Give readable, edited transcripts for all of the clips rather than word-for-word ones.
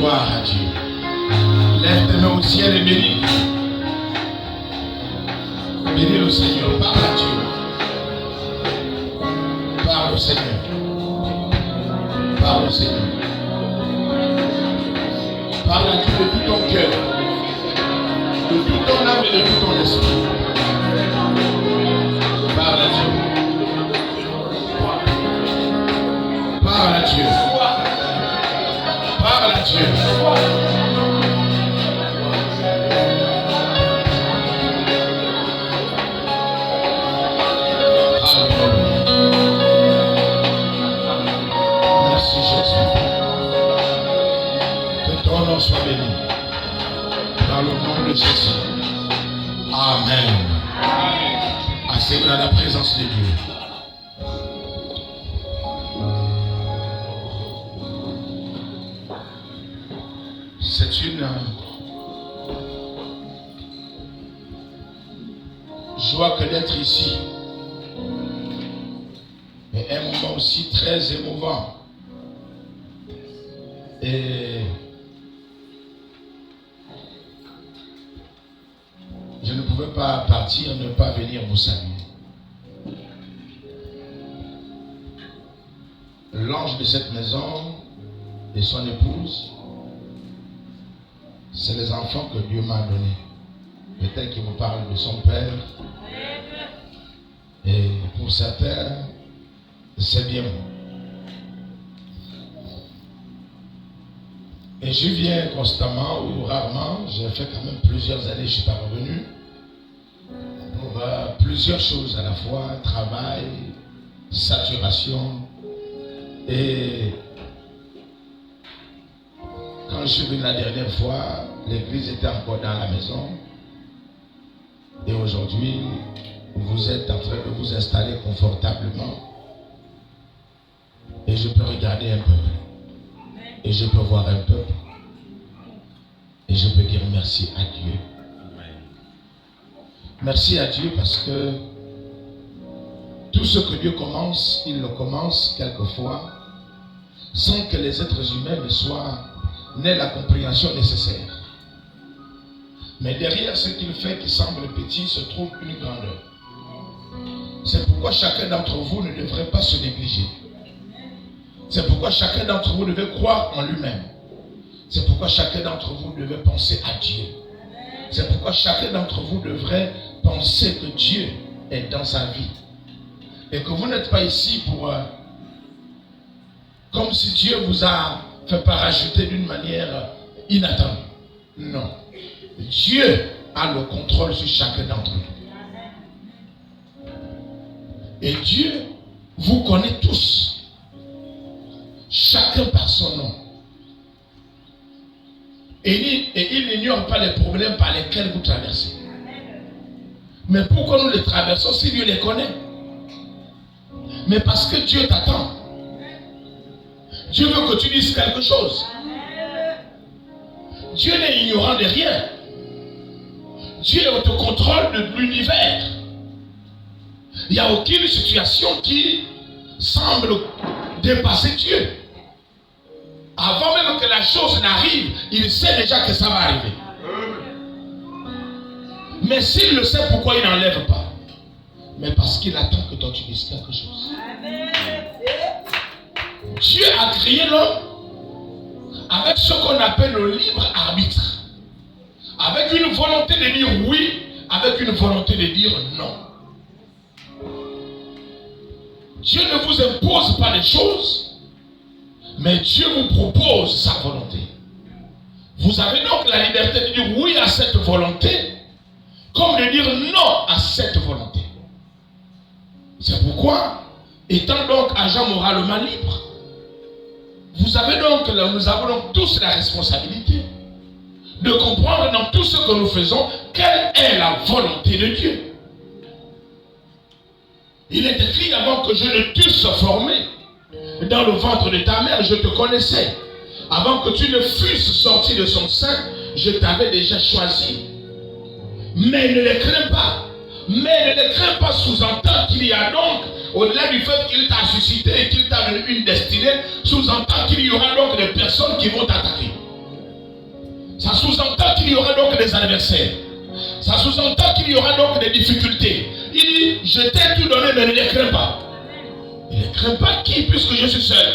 Gloire à Dieu. Lève tes mains au ciel et bénis. Bénis le Seigneur. Parle à Dieu. Parle au Seigneur. Parle au Seigneur. Parle à Dieu de tout ton cœur, de tout ton âme et de tout ton esprit. Parle à Dieu. Parle à Dieu. Parle à Dieu. Merci Jésus. Que ton nom soit béni. Dans le nom de Jésus. Amen. Asseyez-vous dans la présence de Dieu. C'est une joie que d'être ici. Mais un moment aussi très émouvant. Et je ne pouvais pas partir, ne pas venir vous saluer. L'ange de cette maison et son épouse, c'est les enfants que Dieu m'a donnés. Peut-être qu'il vous parle de son père. Et pour certains, c'est bien moi. Et je viens constamment ou rarement. J'ai fait quand même plusieurs années, je ne suis pas revenu. Pour plusieurs choses à la fois, travail, saturation. Et quand je suis venu la dernière fois, l'église était encore dans la maison. Et aujourd'hui, vous êtes en train de vous installer confortablement. Et je peux regarder un peuple. Et je peux voir un peuple. Et je peux dire merci à Dieu. Merci à Dieu parce que tout ce que Dieu commence, il le commence quelquefois sans que les êtres humains n'aient la compréhension nécessaire. Mais derrière ce qu'il fait qui semble petit se trouve une grandeur. C'est pourquoi chacun d'entre vous ne devrait pas se négliger. C'est pourquoi chacun d'entre vous devait croire en lui-même. C'est pourquoi chacun d'entre vous devait penser à Dieu. C'est pourquoi chacun d'entre vous devrait penser que Dieu est dans sa vie. Et que vous n'êtes pas ici pour... comme si Dieu vous a fait parachuter d'une manière inattendue. Non. Dieu a le contrôle sur chacun d'entre vous. Et Dieu vous connaît tous. Chacun par son nom. Et il n'ignore pas les problèmes par lesquels vous traversez. Mais pourquoi nous les traversons si Dieu les connaît? Mais parce que Dieu t'attend. Dieu veut que tu dises quelque chose. Dieu n'est ignorant de rien. Dieu est au contrôle de l'univers. Il n'y a aucune situation qui semble dépasser Dieu. Avant même que la chose n'arrive, il sait déjà que ça va arriver. Mais s'il le sait, pourquoi il n'enlève pas? Mais parce qu'il attend que toi tu dises quelque chose. Dieu a créé l'homme avec ce qu'on appelle le libre arbitre. Avec une volonté de dire oui, avec une volonté de dire non. Dieu ne vous impose pas les choses, mais Dieu vous propose sa volonté. Vous avez donc la liberté de dire oui à cette volonté, comme de dire non à cette volonté. C'est pourquoi, étant donc agent moralement libre, nous avons donc tous la responsabilité de comprendre dans tout ce que nous faisons quelle est la volonté de Dieu. Il est écrit avant que je ne t'eusse formé dans le ventre de ta mère, je te connaissais. Avant que tu ne fusses sorti de son sein, je t'avais déjà choisi. Mais ne les crains pas. Mais ne les crains pas sous-entend qu'il y a donc, au-delà du fait qu'il t'a suscité et qu'il t'a donné une destinée, sous-entend qu'il y aura donc des personnes qui vont t'attaquer. Ça sous-entend qu'il y aura donc des adversaires. Ça sous-entend qu'il y aura donc des difficultés. Il dit, je t'ai tout donné, mais ne les crains pas. Ne les crains pas qui, puisque je suis seul.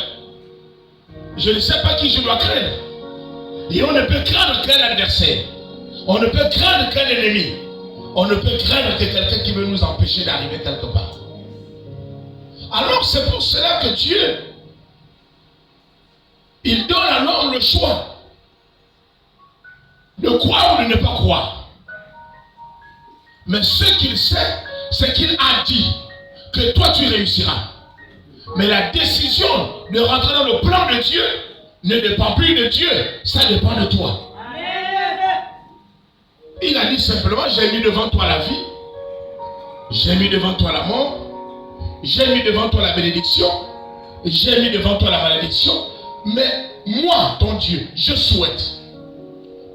Je ne sais pas qui je dois craindre. Et on ne peut craindre qu'un adversaire. On ne peut craindre qu'un ennemi. On ne peut craindre que quelqu'un qui veut nous empêcher d'arriver quelque part. Alors c'est pour cela que Dieu, il donne à l'homme le choix de croire ou de ne pas croire. Mais ce qu'il sait, c'est qu'il a dit que toi tu réussiras. Mais la décision de rentrer dans le plan de Dieu ne dépend plus de Dieu, ça dépend de toi. Il a dit simplement, j'ai mis devant toi la vie, j'ai mis devant toi la mort, j'ai mis devant toi la bénédiction, j'ai mis devant toi la malédiction, mais moi, ton Dieu, je souhaite,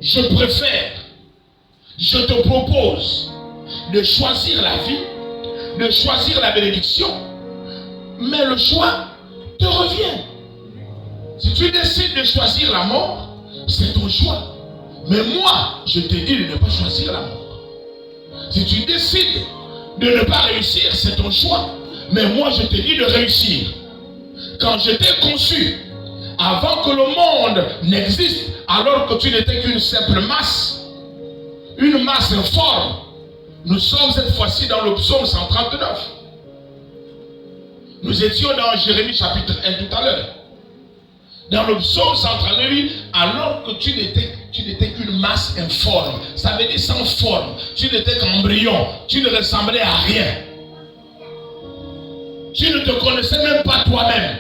je préfère, je te propose de choisir la vie, de choisir la bénédiction, mais le choix te revient. Si tu décides de choisir la mort, c'est ton choix. Mais moi, je te dis de ne pas choisir la mort. Si tu décides de ne pas réussir, c'est ton choix. Mais moi, je te dis de réussir. Quand je t'ai conçu, avant que le monde n'existe, alors que tu n'étais qu'une simple masse, une masse informe, nous sommes cette fois-ci dans le psaume 139. Nous étions dans Jérémie chapitre 1 tout à l'heure. Dans le psaume 139, alors que tu n'étais qu'une masse informe, ça veut dire sans forme, tu n'étais qu'embryon, tu ne ressemblais à rien. Tu ne te connaissais même pas toi-même.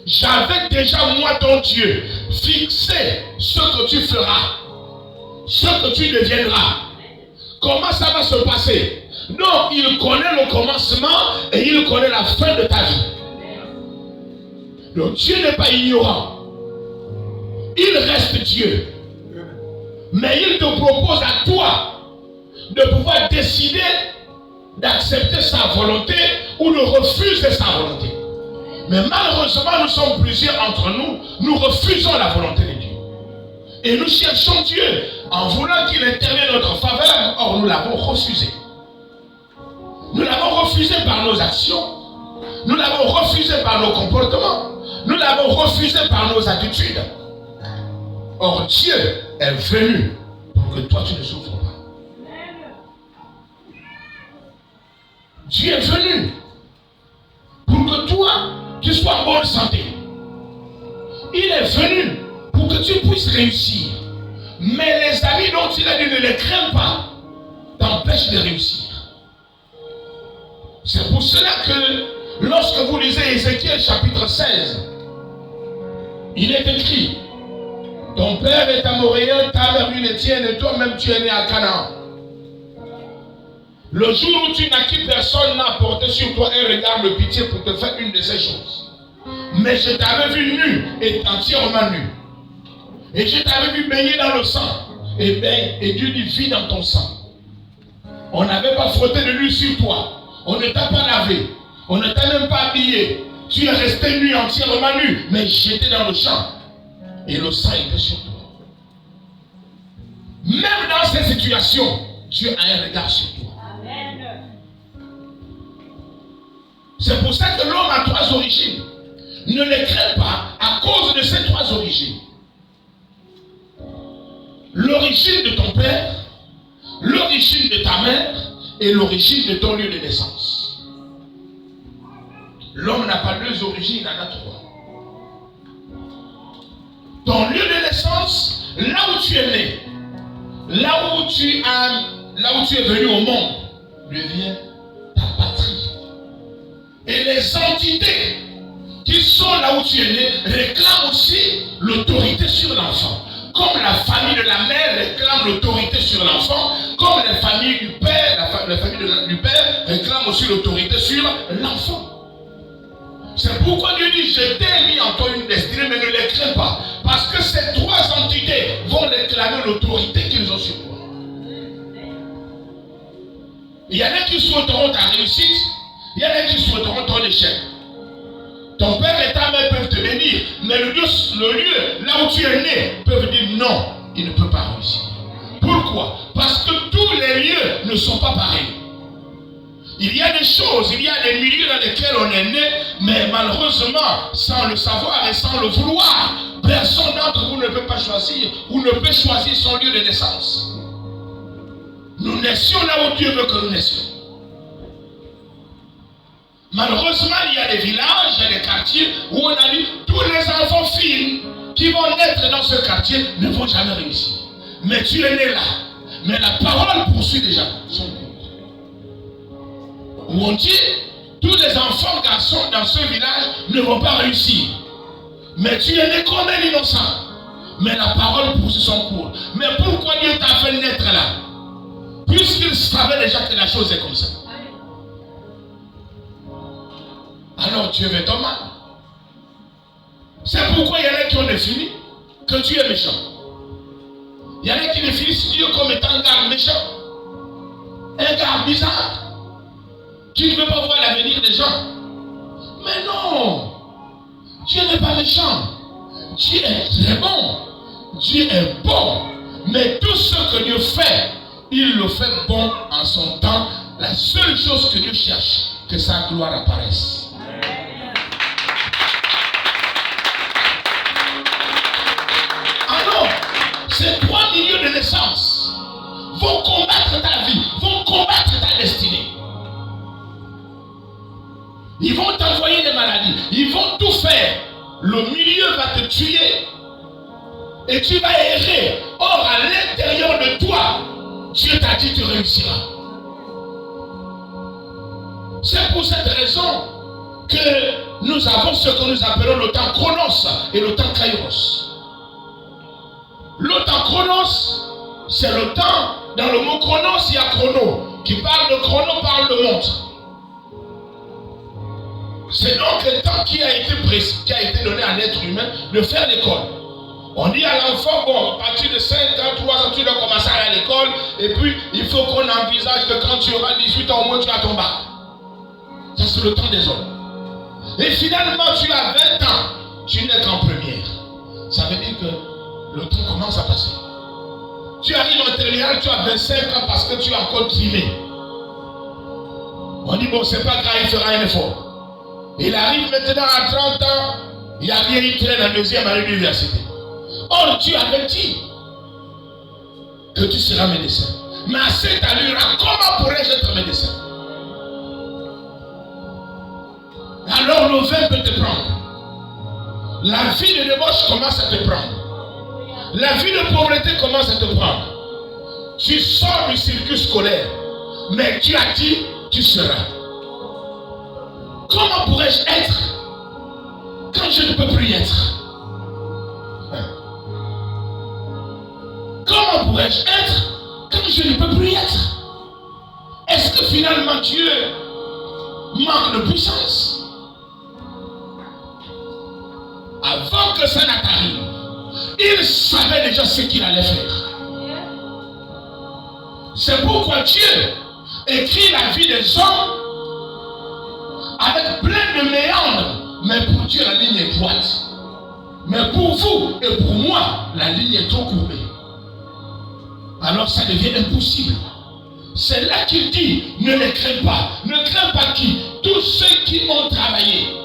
J'avais déjà, moi, ton Dieu, fixé ce que tu feras, ce que tu deviendras. Comment ça va se passer? Non, il connaît le commencement et il connaît la fin de ta vie. Donc Dieu n'est pas ignorant. Il reste Dieu. Mais il te propose à toi de pouvoir décider d'accepter sa volonté ou de refuser sa volonté. Mais malheureusement, nous sommes plusieurs entre nous, nous refusons la volonté de Dieu. Et nous cherchons Dieu en voulant qu'il intervienne en notre faveur. Or, nous l'avons refusé. Nous l'avons refusé par nos actions. Nous l'avons refusé par nos comportements. Nous l'avons refusé par nos attitudes. Or, Dieu est venu pour que toi, tu ne souffres pas. Dieu est venu pour que toi, tu sois en bonne santé. Il est venu pour que tu puisses réussir. Mais les amis dont il a dit ne les crains pas, t'empêchent de réussir. C'est pour cela que lorsque vous lisez Ézéchiel chapitre 16, il est écrit: ton père est amoréen, ta mère une étienne, et toi-même tu es né à Canaan. Le jour où tu naquis, personne n'a porté sur toi un regard de pitié pour te faire une de ces choses. Mais je t'avais vu nu et entièrement nu. Et je t'avais vu baigner dans le sang. Et Dieu dit: vis dans ton sang. On n'avait pas frotté de l'huile sur toi. On ne t'a pas lavé. On ne t'a même pas habillé. Tu es resté nu, entièrement nu, mais j'étais dans le champ. Et le sang était sur toi. Même dans ces situations, Dieu a un regard sur toi. Amen. C'est pour ça que l'homme a trois origines. Ne les crains pas à cause de ces trois origines. L'origine de ton père, l'origine de ta mère et l'origine de ton lieu de naissance. L'homme n'a pas deux origines, il en a trois. Ton lieu de naissance, là où tu es né, là où tu es venu au monde, devient ta patrie. Et les entités qui sont là où tu es né réclament aussi l'autorité sur l'enfant. Comme la famille de la mère réclame l'autorité sur l'enfant, comme la famille du père, la famille du père réclame aussi l'autorité sur l'enfant. C'est pourquoi Dieu dit: je t'ai mis en toi une destinée, mais ne les crains pas. Parce que ces trois entités vont réclamer l'autorité qu'ils ont sur toi. Il y en a qui souhaiteront ta réussite, il y en a qui souhaiteront ton échec. Ton père et ta mère peuvent te bénir, mais le lieu là où tu es né peuvent dire non, il ne peut pas réussir. Pourquoi? Parce que tous les lieux ne sont pas pareils. Il y a des choses, il y a des milieux dans lesquels on est né, mais malheureusement, sans le savoir et sans le vouloir, personne d'entre vous ne peut pas choisir ou ne peut choisir son lieu de naissance. Nous naissions là où Dieu veut que nous naissions. Malheureusement, il y a des villages, il y a des quartiers où on a dit tous les enfants filles qui vont naître dans ce quartier ne vont jamais réussir. Mais tu es né là. Mais la parole poursuit déjà son cours. Où on dit tous les enfants garçons dans ce village ne vont pas réussir. Mais tu es né comme un innocent. Mais la parole poursuit son cours. Mais pourquoi Dieu t'a fait naître là? Puisqu'il savait déjà que la chose est comme ça. Alors Dieu veut ton mal. C'est pourquoi il y en a qui ont défini que Dieu est méchant. Il y en a qui définissent Dieu comme étant un gars méchant. Un gars bizarre. Qui ne veut pas voir l'avenir des gens. Mais non. Dieu n'est pas méchant. Dieu est très bon. Dieu est bon. Mais tout ce que Dieu fait, il le fait bon en son temps. La seule chose que Dieu cherche, que sa gloire apparaisse. Alors, ces trois milieux de naissance vont combattre ta vie, vont combattre ta destinée. Ils vont t'envoyer des maladies, ils vont tout faire. Le milieu va te tuer et tu vas errer. Or, à l'intérieur de toi, Dieu t'a dit tu réussiras. C'est pour cette raison que nous avons ce que nous appelons le temps chronos et le temps kairos. Le temps chronos, c'est le temps, dans le mot chronos, il y a chrono. Qui parle de chrono, parle de montre. C'est donc le temps qui a été donné à l'être humain de faire l'école. On dit à l'enfant, bon, à partir de 5 ans, 3 ans, tu dois commencer à aller à l'école. Et puis, il faut qu'on envisage que quand tu auras 18 ans, au moins tu as ton bac. Ça, c'est le temps des hommes. Et finalement, tu as 20 ans, tu n'es qu'en première. Ça veut dire que le temps commence à passer. Tu arrives en terminale, tu as 25 ans parce que tu as encore trimé. On dit, bon, c'est pas grave, il fera un effort. Il arrive maintenant à 30 ans, il a rien, il traîne en deuxième année de l'université. Or, Dieu avait dit que tu seras médecin. Mais à cette allure, comment pourrais-je être médecin? Alors le vin peut te prendre. La vie de débauche commence à te prendre. La vie de pauvreté commence à te prendre. Tu sors du circuit scolaire, mais tu as dit, tu seras. Comment pourrais-je être quand je ne peux plus être? Comment pourrais-je être quand je ne peux plus être? Est-ce que finalement Dieu manque de puissance? Avant que ça n'arrive, il savait déjà ce qu'il allait faire. C'est pourquoi Dieu écrit la vie des hommes avec plein de méandres. Mais pour Dieu, la ligne est droite. Mais pour vous et pour moi, la ligne est trop courbée. Alors ça devient impossible. C'est là qu'il dit, ne les crains pas. Ne crains pas qui? Tous ceux qui ont travaillé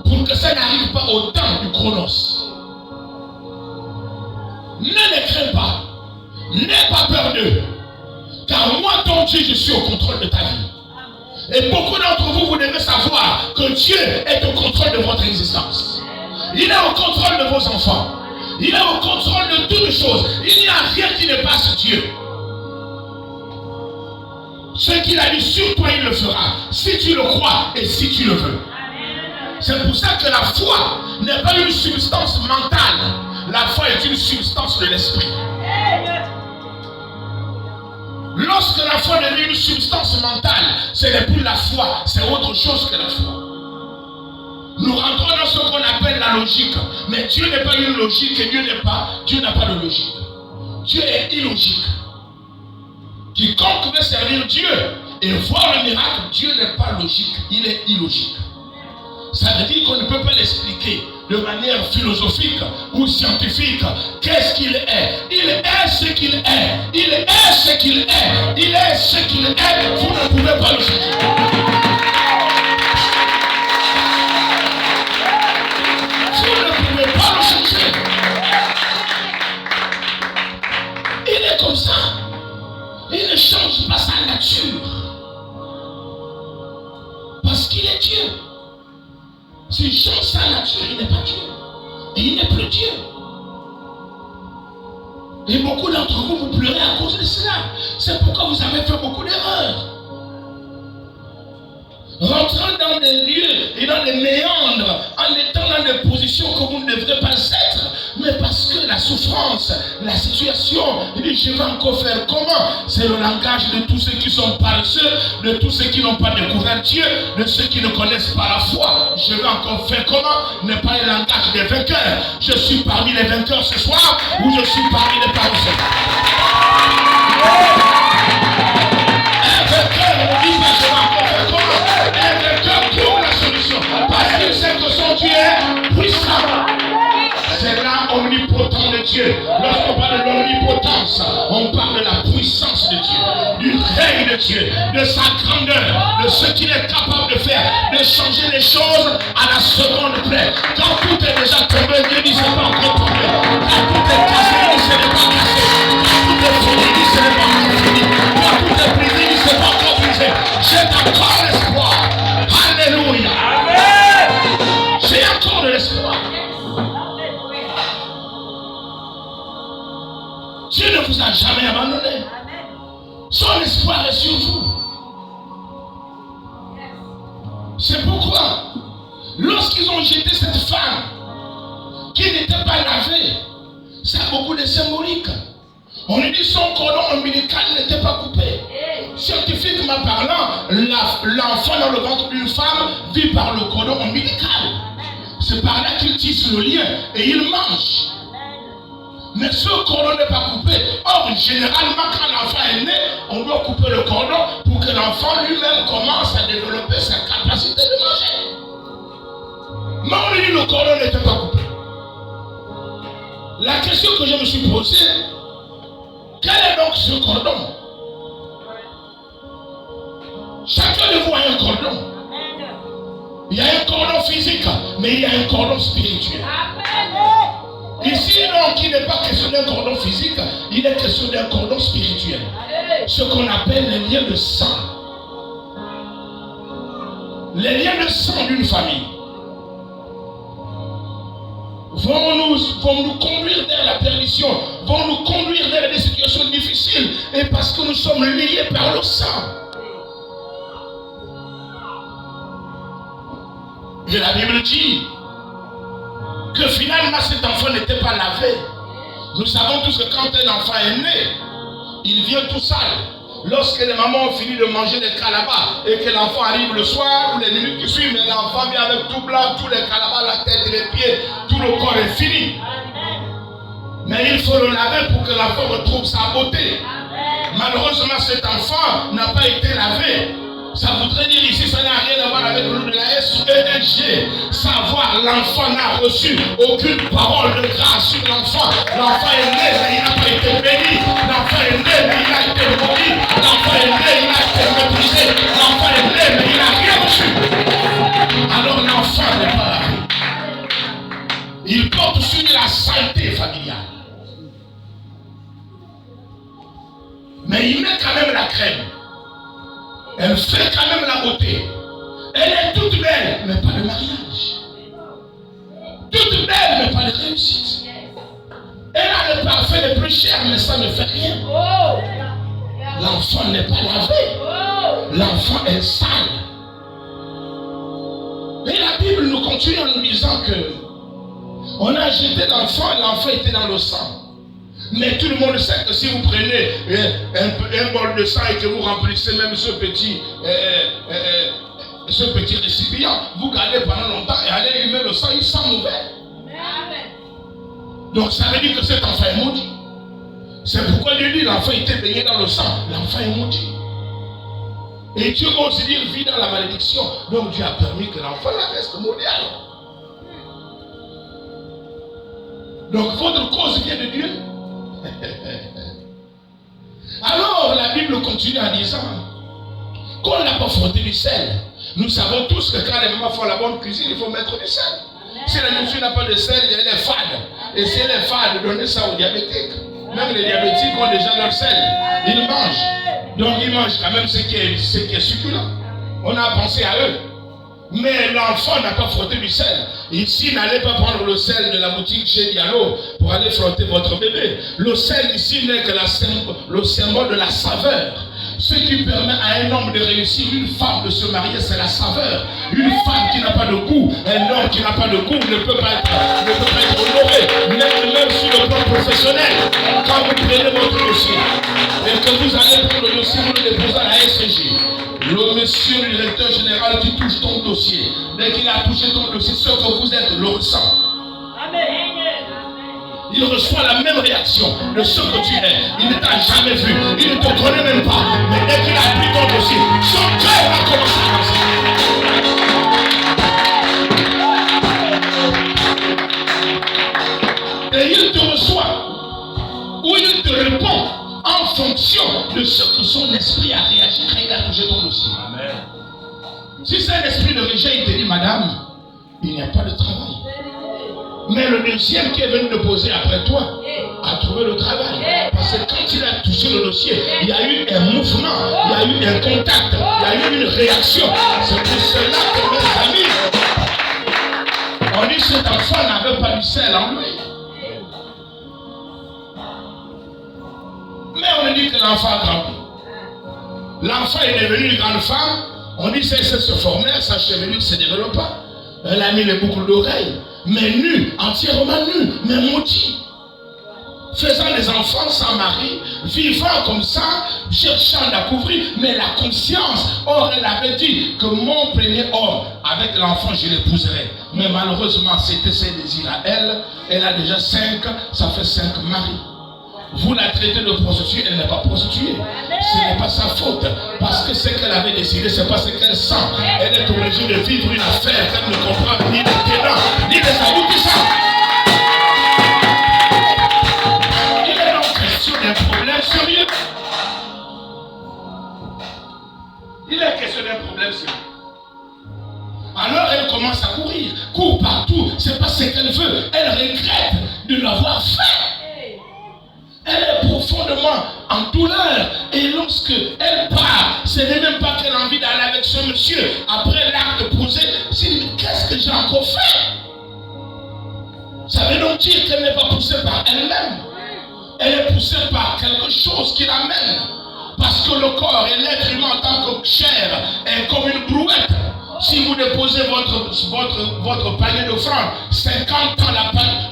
pour que ça n'arrive pas au temps du chronos. Ne les crains pas. N'aie pas peur d'eux. Car moi, ton Dieu, je suis au contrôle de ta vie. Et beaucoup d'entre vous, vous devez savoir que Dieu est au contrôle de votre existence. Il est au contrôle de vos enfants. Il est au contrôle de toutes choses. Il n'y a rien qui ne passe Dieu. Ce qu'il a dit sur toi, il le fera. Si tu le crois et si tu le veux. C'est pour ça que la foi n'est pas une substance mentale. La foi est une substance de l'esprit. Lorsque la foi devient une substance mentale, ce n'est plus la foi, c'est autre chose que la foi. Nous rentrons dans ce qu'on appelle la logique. Mais Dieu n'est pas une logique et Dieu n'a pas de logique. Dieu est illogique. Quiconque veut servir Dieu et voir le miracle, Dieu n'est pas logique, il est illogique. Ça veut dire qu'on ne peut pas l'expliquer de manière philosophique ou scientifique. Qu'est-ce qu'il est? Il est ce qu'il est. Il est ce qu'il est. Il est ce qu'il est. Vous ne pouvez pas le changer. Vous ne pouvez pas le changer. Il est comme ça. Il ne change pas sa nature. Parce qu'il est Dieu. S'il change sa nature, il n'est pas Dieu. Et il n'est plus Dieu. Et beaucoup d'entre vous, vous pleurez à cause de cela. C'est pourquoi vous avez fait beaucoup d'erreurs. Rentrant dans des lieux et dans des méandres, en étant dans des positions que vous ne devrez pas être, mais parce que la souffrance, la situation, il dit, je vais encore faire comment? C'est le langage de tous ceux qui sont paresseux, de tous ceux qui n'ont pas découvert Dieu, de ceux qui ne connaissent pas la foi. Je vais encore faire comment? N'est pas le langage des vainqueurs. Je suis parmi les vainqueurs ce soir, ou je suis parmi les paresseux. Un vainqueur ne dit pas je vais encore faire comment? Un vainqueur trouve la solution, parce qu'il sait que son Dieu est puissant. C'est là omnipotent de Dieu. Lorsqu'on parle de l'omnipotence, on parle de la puissance de Dieu, du règne de Dieu, de sa grandeur, de ce qu'il est capable de faire, de changer les choses à la seconde près. Quand tout est déjà tombé, Dieu dit c'est pas encore tombé. Quand tout est cassé, il dit ce n'est pas cassé. Quand tout est fini, il dit ce n'est pas encore fini. Quand tout est brisé, il dit ce n'est pas encore brisé. J'ai encore l'espoir. Alléluia. Amen. J'ai encore de l'espoir. Dieu ne vous a jamais abandonné. Son espoir est sur vous. C'est pourquoi, lorsqu'ils ont jeté cette femme qui n'était pas lavée, ça a beaucoup de symbolique. On lui dit son cordon ombilical n'était pas coupé. Scientifiquement parlant, l'enfant dans le ventre d'une femme vit par le cordon ombilical. C'est par là qu'il tisse le lien et il mange. Mais ce cordon n'est pas coupé. Or, généralement, quand l'enfant est né, on doit couper le cordon pour que l'enfant lui-même commence à développer sa capacité de manger. Mais on lui dit le cordon n'était pas coupé. La question que je me suis posée, quel est donc ce cordon? Chacun de vous a un cordon. Il y a un cordon physique, mais il y a un cordon spirituel. Ici, donc, il n'est pas question d'un cordon physique, il est question d'un cordon spirituel. Ce qu'on appelle les liens de sang. Les liens de sang d'une famille vont nous conduire vers la perdition, vont nous conduire vers des situations difficiles, et parce que nous sommes liés par le sang. Et la Bible dit que finalement cet enfant n'était pas lavé. Nous savons tous que quand un enfant est né, il vient tout sale. Lorsque les mamans ont fini de manger les calabas et que l'enfant arrive le soir ou les minutes qui suivent, mais l'enfant vient avec tout blanc, tous les calabas, la tête et les pieds, tout le corps est fini. Mais il faut le laver pour que l'enfant retrouve sa beauté. Malheureusement, cet enfant n'a pas été lavé. Ça voudrait dire ici, ça n'a rien à voir avec le nom de la SENG. Savoir, l'enfant n'a reçu aucune parole de grâce sur l'enfant. L'enfant est né, mais il n'a pas été béni. L'enfant est né, mais il a été maudit. L'enfant est né, il a été méprisé. L'enfant est né, mais il n'a rien reçu. Alors l'enfant n'est pas lavé. Il porte sur la santé familiale. Mais il met quand même la crème. Elle fait quand même la beauté. Elle est toute belle, mais pas de mariage. Toute belle, mais pas de réussite. Elle a le parfum le plus cher, mais ça ne fait rien. L'enfant n'est pas lavé. L'enfant est sale. Et la Bible nous continue en nous disant que on a jeté l'enfant et l'enfant était dans le sang. Mais tout le monde sait que si vous prenez un bol de sang et que vous remplissez même ce petit récipient, vous gardez pendant longtemps et allez humer le sang, il sent mauvais. Donc ça veut dire que cet enfant est maudit. C'est pourquoi Dieu dit l'enfant était baigné dans le sang. L'enfant est maudit. Et Dieu ose dire vit dans la malédiction. Donc Dieu a permis que l'enfant reste maudit alors. Donc votre cause vient de Dieu. Alors la Bible continue en disant qu'on n'a pas frotté du sel. Nous savons tous que quand les mamans font la bonne cuisine, il faut mettre du sel. Si la nourriture n'a pas de sel, elle est fade. Et si elle est fade, donnez ça aux diabétiques. Même les diabétiques ont déjà leur sel. Ils mangent. Donc ils mangent quand même ce qui est succulent. On a pensé à eux. Mais l'enfant n'a pas frotté du sel. Ici, n'allez pas prendre le sel de la boutique chez Diallo pour aller frotter votre bébé. Le sel ici n'est que le symbole de la saveur. Ce qui permet à un homme de réussir, une femme de se marier, c'est la saveur. Une femme qui n'a pas de goût, un homme qui n'a pas de goût ne peut pas être honoré, même sur le plan professionnel. Quand vous prenez votre dossier et que vous allez prendre le dossier, vous le déposez à la SCJ. Le monsieur le directeur général qui touche ton dossier, dès qu'il a touché ton dossier, ce que vous êtes le ressent. Il reçoit la même réaction de ce que tu es. Il ne t'a jamais vu, il ne te connaît même pas. Mais dès qu'il a pris ton dossier, son cœur va commencer à danser. Et il te reçoit, ou il te répond en fonction de ce que son esprit a réagi quand il a touché ton dossier. Amen. Si c'est un esprit de rejet, il te dit, madame, il n'y a pas de travail. Mais le deuxième qui est venu déposer après toi a trouvé le travail. Parce que quand il a touché le dossier, il y a eu un mouvement, il y a eu un contact, il y a eu une réaction. C'est pour cela que mes amis, on dit que cet enfant n'avait pas du sel en lui. Mais on dit que l'enfant a grandi. L'enfant est devenu une grande femme. On dit que c'est se former, sa chevelure se développa. Elle a mis les boucles d'oreilles. Mais nue, entièrement nue, mais maudit. Faisant des enfants sans mari, vivant comme ça, cherchant à couvrir, mais la conscience, or elle avait dit que mon premier homme, avec l'enfant je l'épouserai. Mais malheureusement, c'était ses désirs à elle. Elle a déjà 5, ça fait 5 maris. Vous la traitez de prostituée, elle n'est pas prostituée. Ce n'est pas sa faute. Parce que ce qu'elle avait décidé, ce n'est pas ce qu'elle sent. Elle est obligée de vivre une affaire qu'elle ne comprend ni les tenants, ni les aboutissants. Il est donc question d'un problème sérieux. Il est question d'un problème sérieux. Alors elle commence à courir. Court partout. Ce n'est pas ce qu'elle veut. Elle regrette de l'avoir fait. Elle est profondément en douleur. Et lorsque elle part, ce n'est même pas qu'elle a envie d'aller avec ce monsieur. Après l'acte posé, elle dit, mais qu'est-ce que j'ai encore fait? Ça veut donc dire qu'elle n'est pas poussée par elle-même. Elle est poussée par quelque chose qui l'amène. Parce que le corps et l'être humain en tant que chair est comme une brouette. Si vous déposez votre panier d'offrande, 50 ans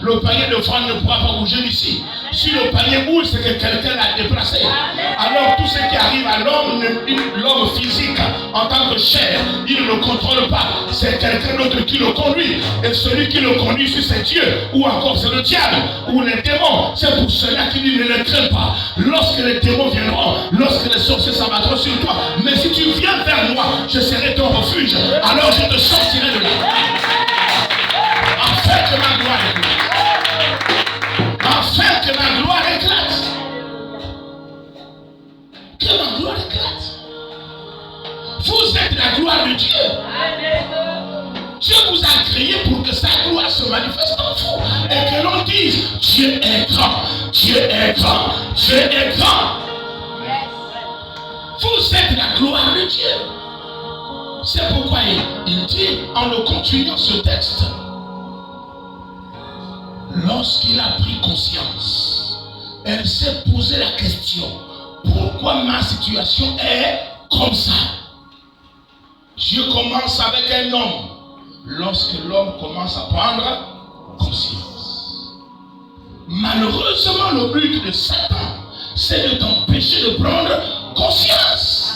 le panier d'offrande ne pourra pas bouger d'ici. Si le panier bouge, c'est que quelqu'un l'a déplacé. Alors tout ce qui arrive à l'homme physique en tant que chair, il ne le contrôle pas. C'est quelqu'un d'autre qui le conduit. Et celui qui le conduit, c'est Dieu. Ou encore c'est le diable. Ou les démons. C'est pour cela qu'il dit ne les crains pas. Lorsque les démons viendront, lorsque les sorciers s'abattront sur toi. Mais si tu viens vers moi, je serai ton refuge. Alors je te sortirai de là. Afin que ma gloire éclate. Afin que ma gloire éclate. Que ma gloire éclate. Vous êtes la gloire de Dieu. Dieu vous a créé pour que sa gloire se manifeste en vous. Et que l'on dise, Dieu est grand, Dieu est grand, Dieu est grand. Vous êtes la gloire de Dieu. C'est pourquoi il dit, en le continuant ce texte, lorsqu'il a pris conscience, elle s'est posé la question, pourquoi ma situation est comme ça? Dieu commence avec un homme, lorsque l'homme commence à prendre conscience. Malheureusement, le but de Satan, c'est de t'empêcher de prendre conscience.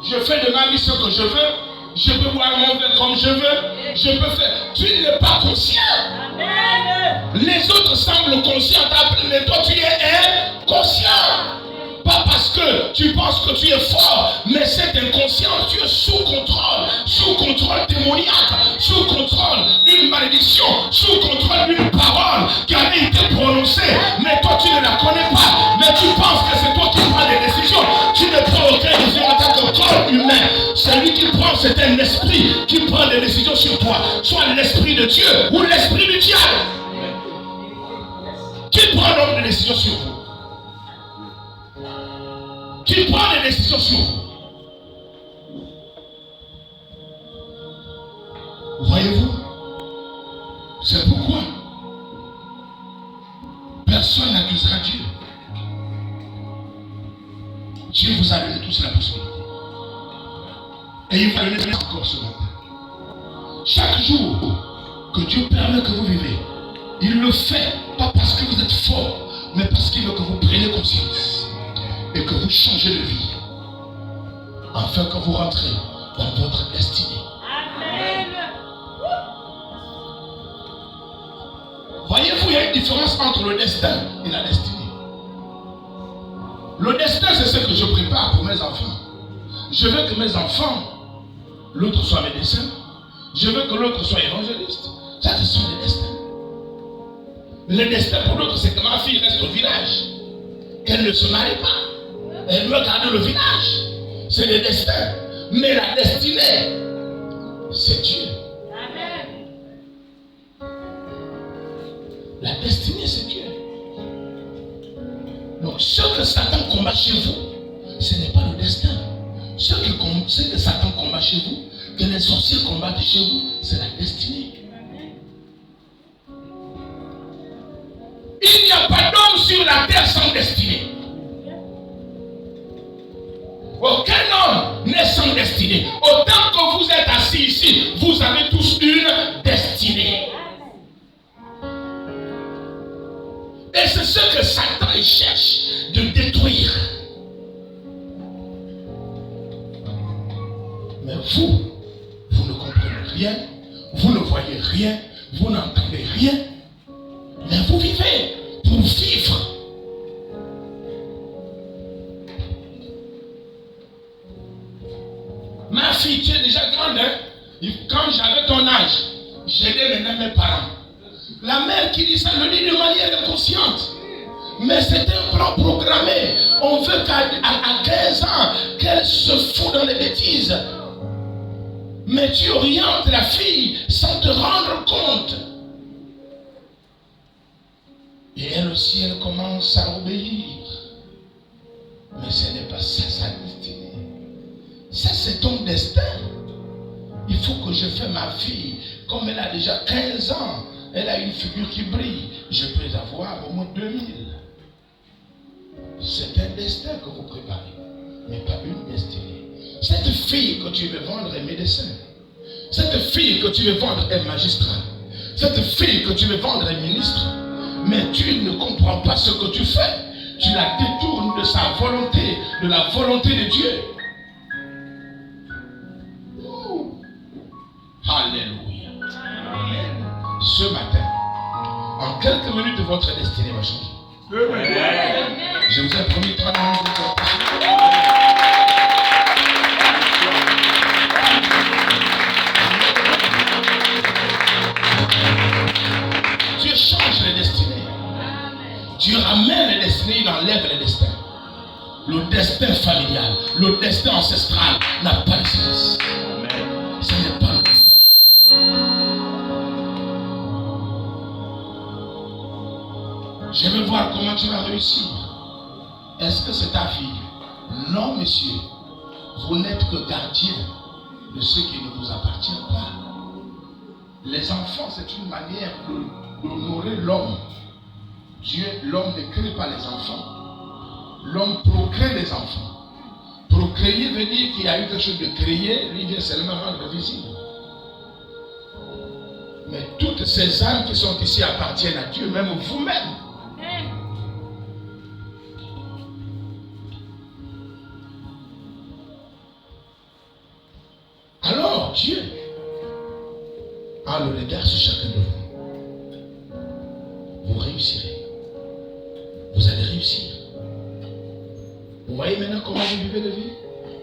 Je fais de ma vie ce que je veux. Je peux boire mon verre comme je veux. Je peux faire. Tu n'es pas conscient. Les autres semblent conscients, mais toi tu es inconscient. Pas parce que tu penses que tu es fort, mais cette inconscience, tu es sous contrôle démoniaque, sous contrôle d'une une malédiction sous contrôle d'une parole qui avait été prononcée, mais toi tu ne la connais pas, mais tu penses que c'est toi qui prends les décisions. Tu ne prends aucune décision en tant que corps humain. Celui qui prend, c'est un esprit qui prend des décisions sur toi, soit l'esprit de Dieu ou l'esprit du diable. Qui prend donc des décisions sur vous? Qui prend des décisions sur vous? Voyez-vous? C'est pourquoi personne n'accusera Dieu. Dieu vous a donné tous la possibilité. Et il va donner encore ce matin. Chaque jour que Dieu permet que vous vivez, il le fait pas parce que vous êtes fort, mais parce qu'il veut que vous preniez conscience et que vous changez de vie, afin que vous rentrez dans votre destinée. Amen. Voyez-vous, il y a une différence entre le destin et la destinée. Le destin, c'est ce que je prépare pour mes enfants. Je veux que mes enfants, l'autre soit médecin, je veux que l'autre soit évangéliste. Ça, ce sont les destins. Le destin pour l'autre, c'est que ma fille reste au village, qu'elle ne se marie pas, elle doit garder le village. C'est le destin. Mais la destinée, c'est Dieu. Amen. La destinée, c'est Dieu. Donc, ce que Satan combat chez vous, ce n'est pas le destin. Ce que Satan combat chez vous, que les sorciers combattent chez vous, c'est la destinée. Il n'y a pas d'homme sur la terre sans destinée. Aucun homme n'est sans destinée. Autant que vous êtes assis ici, vous avez tous une destinée. Et c'est ce que Satan cherche de détruire. Mais vous ne comprenez rien, vous ne voyez rien, vous n'entendez rien, mais vous vivez pour vivre. Ma fille, tu es déjà grande, hein? Quand j'avais ton âge, j'aidais maintenant mes parents. La mère qui dit ça le dit de manière inconsciente. Mais c'est un plan programmé. On veut qu'à 15 ans, qu'elle se fout dans les bêtises. Mais tu orientes la fille sans te rendre compte. Et elle aussi, elle commence à obéir. Mais ce n'est pas ça sa destinée. Ça, c'est ton destin. Il faut que je fasse ma fille. Comme elle a déjà 15 ans, elle a une figure qui brille. Je peux avoir au moins 2000. C'est un destin que vous préparez, mais pas une destinée. Cette fille que tu veux vendre est médecin. Cette fille que tu veux vendre est magistrat. Cette fille que tu veux vendre est ministre. Mais tu ne comprends pas ce que tu fais. Tu la détournes de sa volonté, de la volonté de Dieu. Alléluia. Amen. Ce matin, en quelques minutes, votre destinée va changer. Amen. Je vous ai promis 30 minutes de temps. Dieu change les destinées. Dieu ramène les destinées, il enlève les destins. Le destin familial, le destin ancestral n'a pas de sens. Ce n'est pas le destin. Je veux voir comment tu vas réussir. Est-ce que c'est ta fille? Non, monsieur. Vous n'êtes que gardien de ce qui ne vous appartient pas. Les enfants, c'est une manière d'honorer l'homme. Dieu, l'homme ne crée pas les enfants. L'homme procrée les enfants. Procréer veut dire qu'il y a eu quelque chose de créé, lui vient seulement rendre visible. Mais toutes ces âmes qui sont ici appartiennent à Dieu, même vous-même. Alors Dieu a le regard sur chacun de vous. Vous réussirez. Vous allez réussir. Vous voyez maintenant comment vous vivez la vie?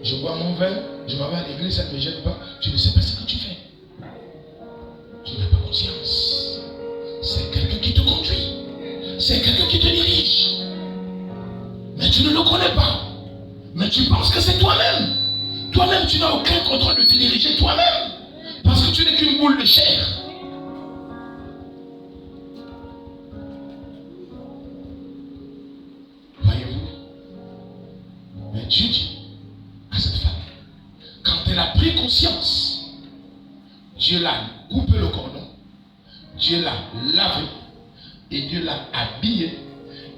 Je bois mon vin, je m'en vais à l'église, ça ne me gêne pas. Tu ne sais pas ce que tu fais. Tu n'as pas conscience. c'est quelqu'un qui te dirige. Mais tu ne le connais pas. Mais tu penses que c'est toi-même. Toi-même, tu n'as aucun contrôle de te diriger toi-même. Parce que tu n'es qu'une boule de chair. Voyez-vous? Mais Dieu dit à cette femme, quand elle a pris conscience, Dieu l'a coupé le cordon, Dieu l'a lavé, et Dieu l'a habillé,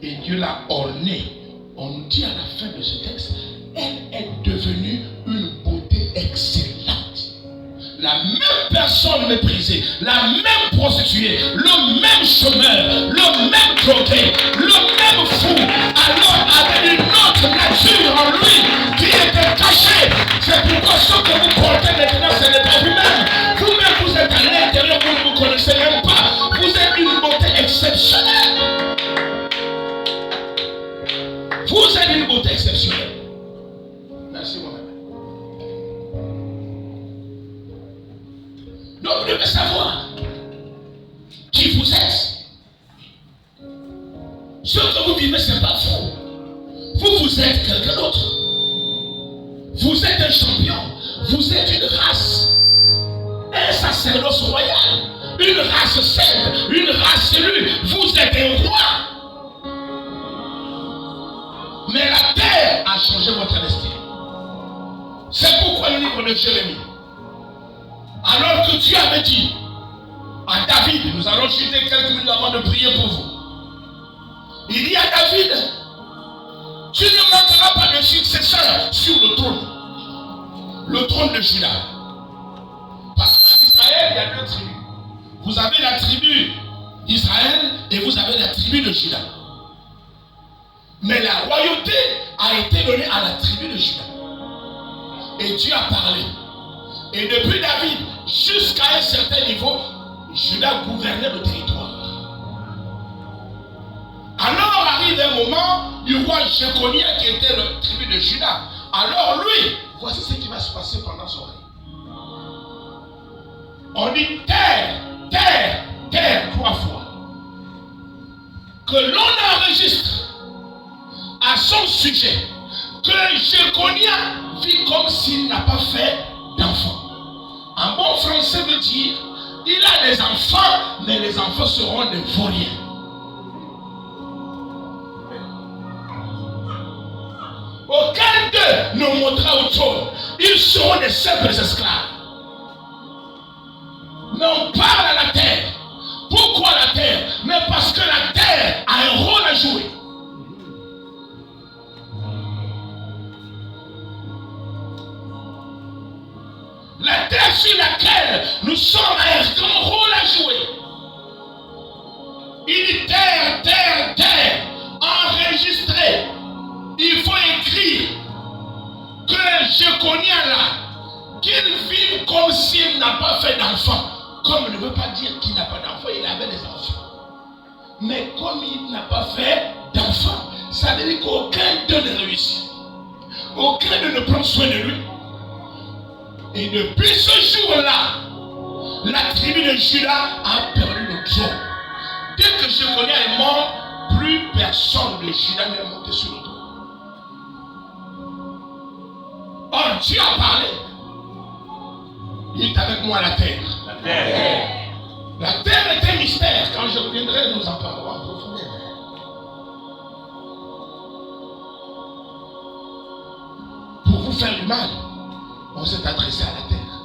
et Dieu l'a orné. On nous dit à la fin de ce texte, elle est devenue une beauté excellente. La même personne méprisée, la même prostituée, le même chômeur, le même drogué, le même fou, alors avait une autre nature en lui qui était cachée. C'est pourquoi ce que vous portez maintenant, ce n'est pas vous-même. Vous-même, vous êtes à l'intérieur, vous ne vous connaissez même pas. Vous êtes une beauté exceptionnelle. Vous êtes une beauté exceptionnelle. Merci, mon ami. Donc vous devez savoir qui vous êtes. Ce que vous vivez, ce n'est pas vous. Vous êtes quelqu'un d'autre. Vous êtes un champion. Vous êtes une race. Un sacerdoce royal. Une race sainte. Une race élue. Vous êtes un roi. Mais la terre a changé votre destin. C'est pourquoi le livre de Jérémie, alors que Dieu avait dit à David, nous allons chuter quelques minutes avant de prier pour vous. Il dit à David, tu ne manqueras pas de successeur sur le trône de Juda. Parce qu'en Israël, il y a deux tribus. Vous avez la tribu d'Israël et vous avez la tribu de Juda. Mais la royauté a été donnée à la tribu de Juda. Et Dieu a parlé. Et depuis David, jusqu'à un certain niveau, Juda gouvernait le territoire. Alors arrive un moment du roi Jéconia qui était la tribu de Juda. Alors lui, voici ce qui va se passer pendant son règne. On dit terre, terre, terre 3 fois. Que l'on enregistre à son sujet que Jéconia vit comme s'il n'a pas fait d'enfant. En bon français veut dire, il a des enfants, mais les enfants seront des vauriens. Aucun d'eux ne montera au trône. Ils seront des simples esclaves. Mais on parle à la terre. Pourquoi la terre? Mais parce que la terre a un rôle à jouer. La terre sur laquelle nous sommes a un grand rôle à jouer. Il dit terre, terre, terre, enregistré. Il faut écrire que Jéconia là, qu'il vive comme s'il n'a pas fait d'enfant. Comme ne veut pas dire qu'il n'a pas d'enfant, il avait des enfants. Mais comme il n'a pas fait d'enfant, ça veut dire qu'aucun d'eux ne réussit. Aucun d'eux ne prend soin de lui. Et depuis ce jour-là, la tribu de Juda a perdu le trône. Dès que Jéconia est mort, plus personne de Juda n'est monté sur le trône. Or, Dieu a parlé. Il est avec moi la terre. La terre. La terre est un mystère. Quand je reviendrai, nous en parlerons en profondeur. Pour vous faire du mal, on s'est adressé à la terre.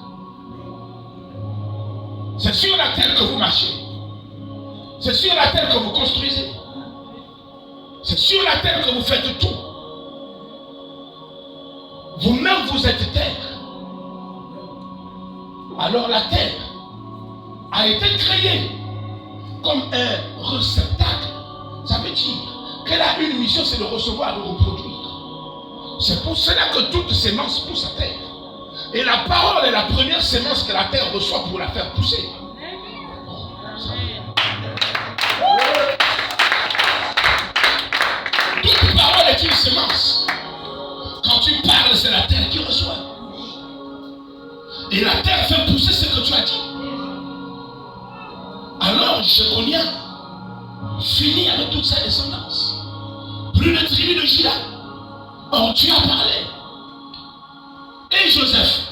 C'est sur la terre que vous marchez. C'est sur la terre que vous construisez. C'est sur la terre que vous faites tout. Vous-même, vous êtes terre. Alors la terre a été créée comme un réceptacle. Ça veut dire qu'elle a une mission, c'est de recevoir, de reproduire. C'est pour cela que toute sémence pousse à terre. Et la parole est la première sémence que la terre reçoit pour la faire pousser. Toute parole est une sémence. Quand tu parles, c'est la terre qui reçoit. Et la terre fait pousser ce que tu as dit. Alors, Jéconia finit avec toute sa descendance. Plus de tribu de Juda. Or Dieu a parlé. Et Joseph,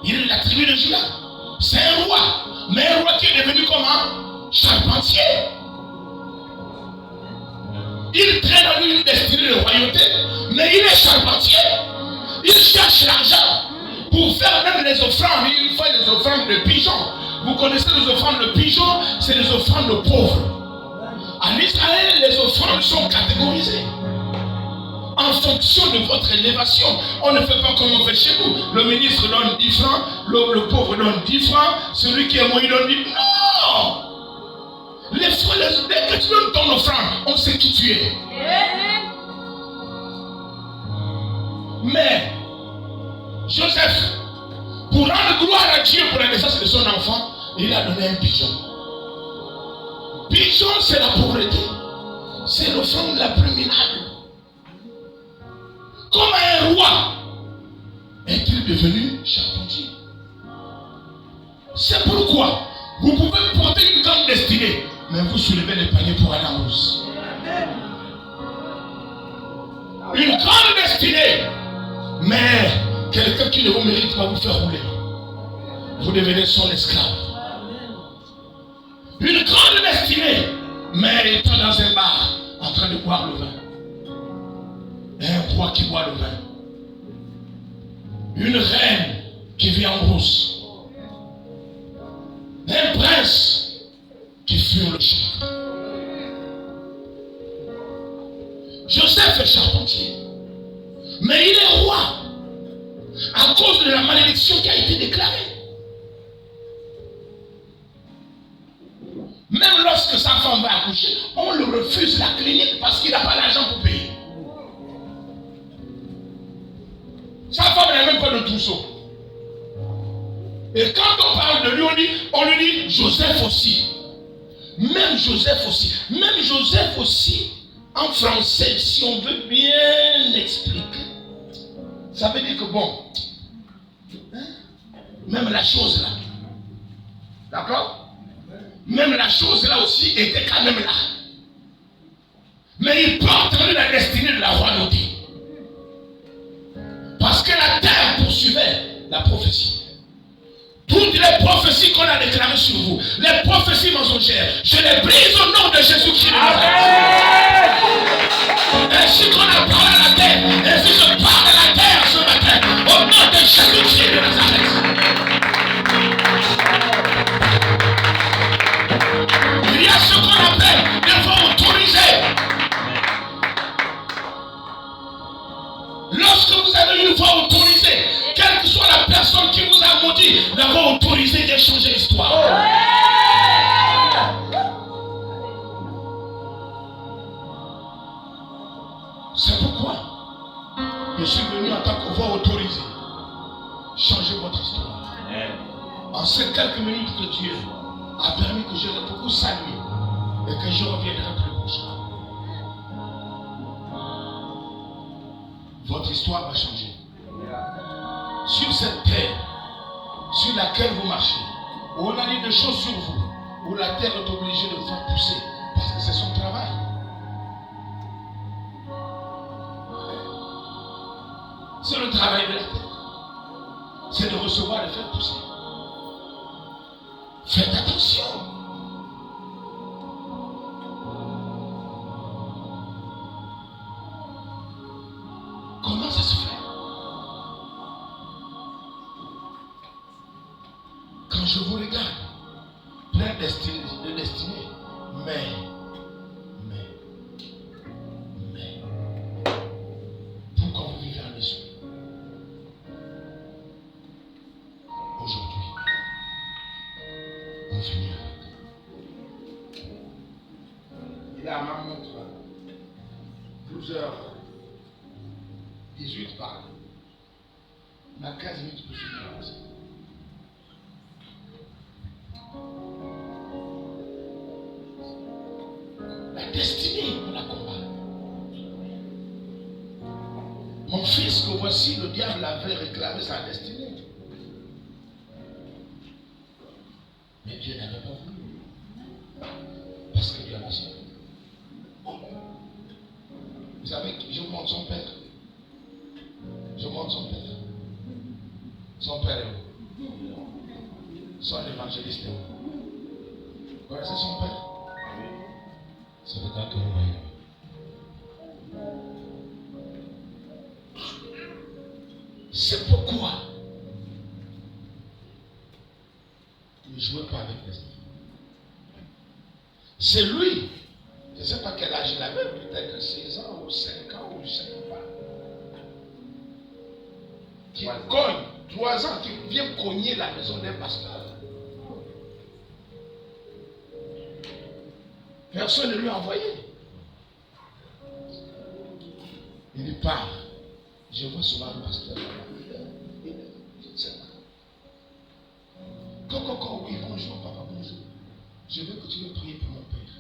il est de la tribu de Juda. C'est un roi. Mais un roi qui est devenu comment? Charpentier. Il traîne en lui une destinée de royauté, mais il est charpentier. Il cherche l'argent pour faire même les offrandes. Il fait des offrandes de pigeons. Vous connaissez les offrandes de pigeons? C'est les offrandes de pauvres. En Israël, les offrandes sont catégorisées en fonction de votre élévation. On ne fait pas comme on fait chez vous. Le ministre donne 10 francs, le pauvre donne 10 francs, celui qui est moins il donne 10 francs. Non! Les frères, dès que tu donnes ton offrande, on sait qui tu es. Mais Joseph, pour rendre gloire à Dieu pour la naissance de son enfant, il a donné un pigeon. Pigeon, c'est la pauvreté. C'est l'offrande la plus minable. Comme un roi est-il devenu charpentier? C'est pourquoi vous pouvez porter une grande destinée, mais vous soulevez les paniers pour aller en rousse. Une grande destinée, mais quelqu'un qui ne vous mérite pas vous faire rouler. Vous devenez son esclave. Une grande destinée, mais étant dans un bar en train de boire le vin. Un roi qui boit le vin. Une reine qui vit en brousse. Un prince qui fume le champ. Joseph est charpentier. Mais il est roi à cause de la malédiction qui a été déclarée. Même lorsque sa femme va accoucher, on lui refuse la clinique parce qu'il n'a pas l'argent pour payer. Sa femme n'a même pas de trousseau. Et quand on parle de lui, on lui dit Joseph aussi. Même Joseph aussi. Même Joseph aussi, en français, si on veut bien expliquer, ça veut dire que bon, même la chose là, d'accord? Même la chose là aussi était quand même là. Mais il porte en lui la destinée de la royauté. Parce que la terre poursuivait la prophétie. Toutes les prophéties qu'on a déclarées sur vous, les prophéties mensongères, je les brise au nom de Jésus-Christ de Nazareth. Ainsi qu'on a parlé à la terre, ainsi je parle à la terre ce matin, au nom de Jésus-Christ de Nazareth. Il y a ce qu'on appelle des voix autorisées. Lorsque vous avez une voix autorisée, quelle que soit la personne qui vous a maudit, la voix autorisée d'échanger l'histoire. C'est pourquoi je suis venu en tant que voix autorisée changer votre histoire. En ces quelques minutes que Dieu a permis que je ne peux vous saluer et que je reviendrai plus prochainement. Votre histoire va changer. Sur cette terre sur laquelle vous marchez, où on a dit des choses sur vous, où la terre est obligée de vous faire pousser parce que c'est son travail. C'est le travail de la terre. C'est de recevoir et de faire pousser. Faites attention. Comment ça se fait? Quand je vous regarde, plein de destinée, mais, pourquoi vous vivez en dessous? Aujourd'hui, on finit avec. Il a à ma montre 12h18 par. On a 15 minutes pour finir. La destinée, on la combat. Mon fils, que voici, le diable avait réclamé sa destinée. Mais Dieu n'avait pas voulu. Parce que Dieu a dit. son père. Je montre son père. Son père est où? Son évangéliste est où? Vous connaissez son père? C'est le gars que vous voyez. C'est pourquoi il ne jouait pas avec les enfants. C'est lui, je ne sais pas quel âge il avait, peut-être 6 ans ou 5 ans ou je ne sais pas. Qui cogne, 3 ans, qui vient cogner la maison d'un pasteur. Personne ne lui a envoyé. Il lui parle. Je vois souvent le pasteur. Je ne sais pas. Quand oui, bonjour, papa, bonjour. Je veux que tu me pries pour mon père.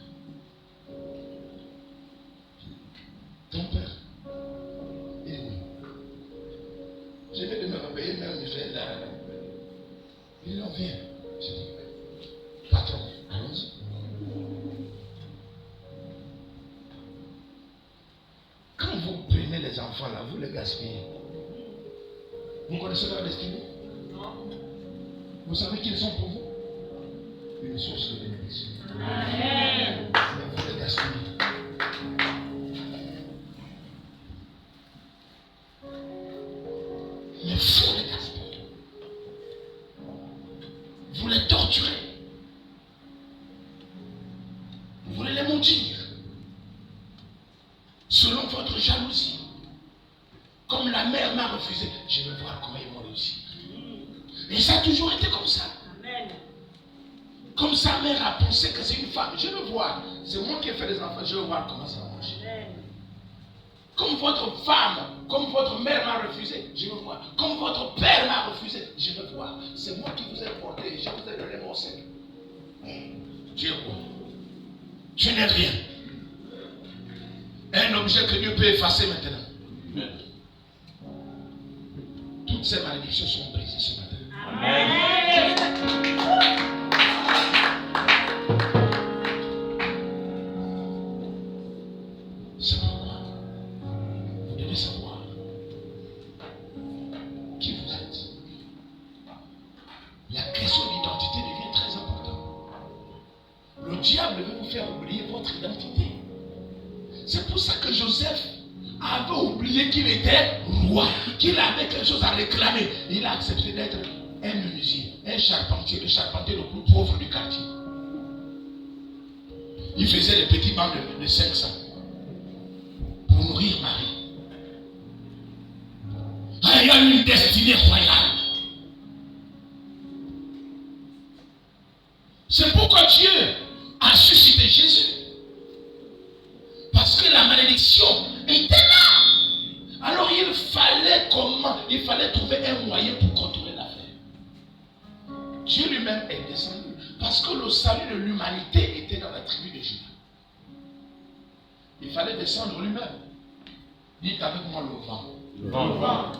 Ton père? Il est où? Je vais de me réveiller, même il fait là. Il en vient. Je dis, patron, allons-y. Quand vous prenez les enfants là, vous les gaspillez. Vous connaissez leur destinée? Non. Vous savez qu'ils sont pour vous? Une source de bénédiction. Amen. Mais vous les gaspillez. Mais vous les gaspillez. Vous les torturez. Vous voulez les maudire. Selon votre jalousie. Comme la mère m'a refusé, je vais voir comment ils vont réussir. Et ça a toujours été comme ça. Amen. Comme sa mère a pensé que c'est une femme, je veux voir. C'est moi qui ai fait les enfants, je veux voir comment ça va marcher. Amen. Comme votre femme, comme votre mère m'a refusé, je veux voir. Comme votre père m'a refusé, je veux voir. C'est moi qui vous ai porté, je vous ai donné mon sein. Tu es quoi? Tu n'es rien. Un objet que Dieu peut effacer maintenant. Amen. Toutes ces malédictions sont brisées ce matin. Amen. C'est pourquoi vous devez savoir qui vous êtes. La question d'identité devient très importante. Le diable veut vous faire oublier votre identité. C'est pour ça que Joseph avait oublié qu'il était roi, qu'il avait quelque chose à réclamer. Il a accepté d'être un menuisier, un charpentier, le charpentier le plus pauvre du quartier. Il faisait des petits bancs de 500 pour nourrir Marie. Ayant une destinée royale. C'est pourquoi Dieu a suscité Jésus. Parce que la malédiction était là. Alors il fallait trouver un moyen pour contrôler l'affaire. Dieu lui-même est descendu. Parce que le salut de l'humanité était dans la tribu de Juda. Il fallait descendre lui-même. Dites avec moi le vent. Le vent.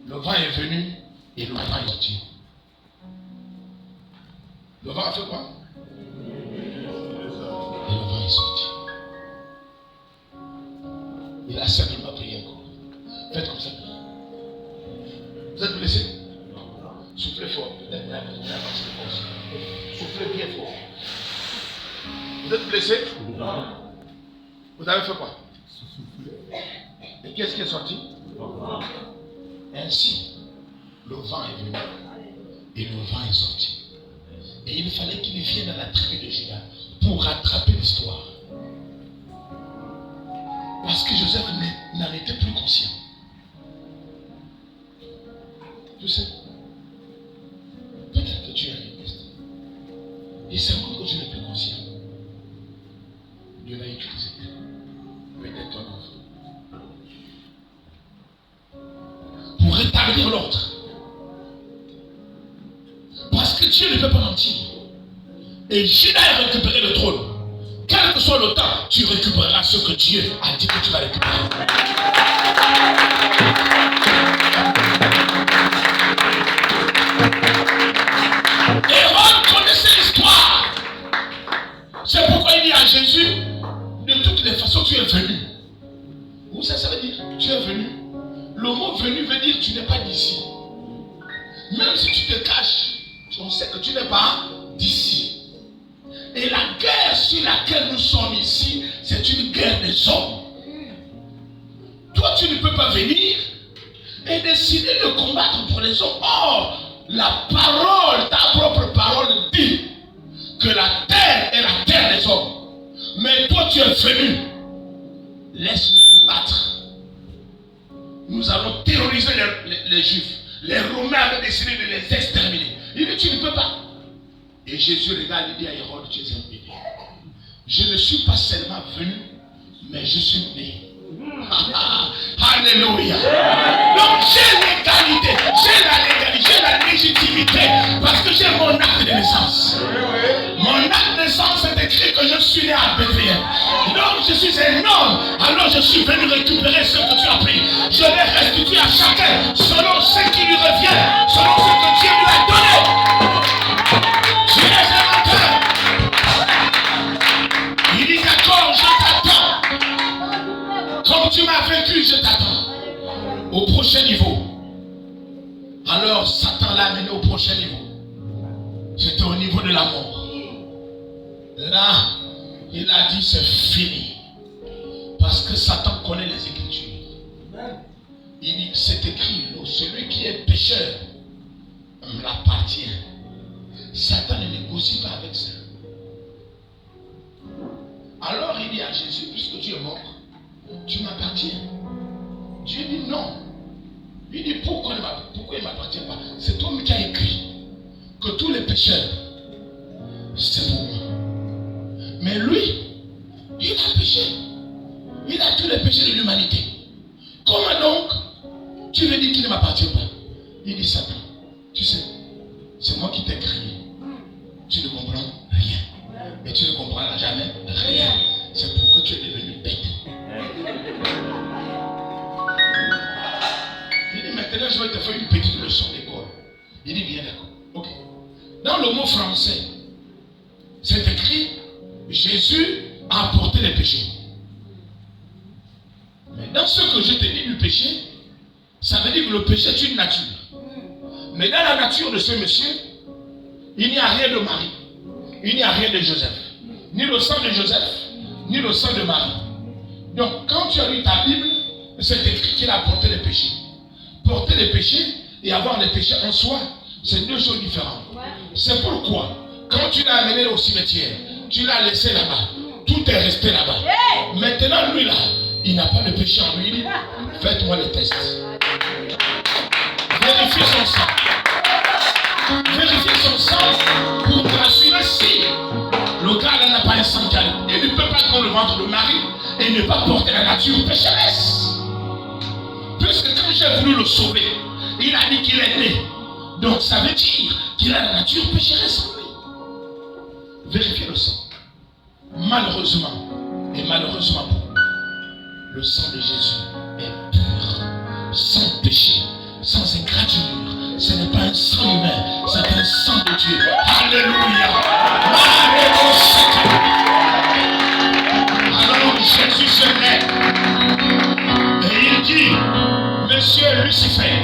Le vent est venu et le vent est sorti. Le vent a fait quoi? Et le vent est sorti. Il a simplement prié encore. Faites comme ça. Vous êtes blessé? Soufflez fort. Soufflez bien fort. Vous êtes blessé? Vous avez fait quoi? Et qu'est-ce qui est sorti? Ainsi, le vent est venu et le vent est sorti. Et il fallait qu'il vienne à la tribu de Juda pour rattraper l'histoire. Parce que Joseph n'en était plus conscient. Tu sais, peut-être que tu es réaliste. Et c'est moi que tu n'es plus conscient. Dieu va utiliser peut-être ton enfant pour rétablir l'autre. Parce que Dieu ne peut pas mentir. Et Juda a récupéré le trône. Quel que soit le temps, tu récupéreras ce que Dieu a dit que tu vas récupérer. Hérode connaissait l'histoire. C'est pourquoi il dit à Jésus, de toutes les façons tu es venu. Où c'est tu n'es pas d'ici. Même si tu te caches, on sait que tu n'es pas d'ici. Et la guerre sur laquelle nous sommes ici, c'est une guerre des hommes. Toi, tu ne peux pas venir et décider de combattre pour les hommes. Or, la parole, ta propre parole dit que la terre est la terre des hommes. Mais toi, tu es venu. Laisse-nous nous battre. Nous allons terroriser les Juifs. Les Romains avaient décidé de les exterminer. Il dit, tu ne peux pas. Et Jésus regarde et dit à Hérode, tu es un bébé. Je ne suis pas seulement venu, mais je suis né. Alléluia. Donc j'ai l'égalité, j'ai la légitimité, parce que j'ai mon acte de naissance. Mon acte de naissance est écrit que je suis né à Bethléem. Donc je suis un homme, alors je suis venu récupérer ce que tu as pris. Je l'ai restitué à chacun selon ce qui lui revient, selon ce que Dieu lui a donné. Tu es un menteur. Il dit d'accord, je t'attends. Comme tu m'as vaincu, je t'attends. Au prochain niveau. Alors Satan l'a amené au prochain niveau. C'était au niveau de la mort. Là, il a dit c'est fini. Parce que Satan connaît les Écritures. Il dit c'est écrit, celui qui est pécheur m'appartient. Satan ne négocie pas avec ça. Alors il dit à Jésus, puisque tu es mort, tu m'appartiens. Dieu dit non. Il dit pourquoi il ne m'appartient pas? C'est toi qui as écrit que tous les pécheurs, c'est pour moi. Mais lui, il a péché. Il a tous les péchés de l'humanité. Comment donc tu veux dire qu'il ne m'appartient pas? Il dit Satan, tu sais, c'est moi qui t'ai créé. Tu ne comprends rien. Et tu ne comprendras jamais rien. C'est pourquoi tu es devenu bête. Il dit maintenant je vais te faire une petite leçon d'école. Il dit bien d'accord. Ok. Dans le mot français, c'est écrit Jésus a apporté les péchés. Mais dans ce que je te dis du péché, ça veut dire que le péché est une nature. Mais dans la nature de ce monsieur, il n'y a rien de Marie. Il n'y a rien de Joseph. Ni le sang de Joseph, ni le sang de Marie. Donc, quand tu as lu ta Bible, c'est écrit qu'il a porté les péchés. Porter les péchés et avoir les péchés en soi, c'est deux choses différentes. C'est pourquoi, quand tu l'as amené au cimetière, tu l'as laissé là-bas. Tout est resté là-bas. Maintenant, lui là, il n'a pas de péché en lui. Il dit, faites-moi le test. Vérifiez son sang. Vérifiez son sang pour t'assurer si le gars là n'a pas un sang calme. Il ne peut pas prendre le ventre de Marie et ne pas porter la nature pécheresse. Puisque quand j'ai voulu le sauver, il a dit qu'il est né. Donc ça veut dire qu'il a la nature pécheresse en lui. Vérifiez le sang. Malheureusement, et malheureusement pour nous, le sang de Jésus est pur, sans péché, sans égratignure. Ce n'est pas un sang humain, c'est un sang de Dieu. Alléluia. Alors Jésus se lève et il dit, Monsieur Lucifer,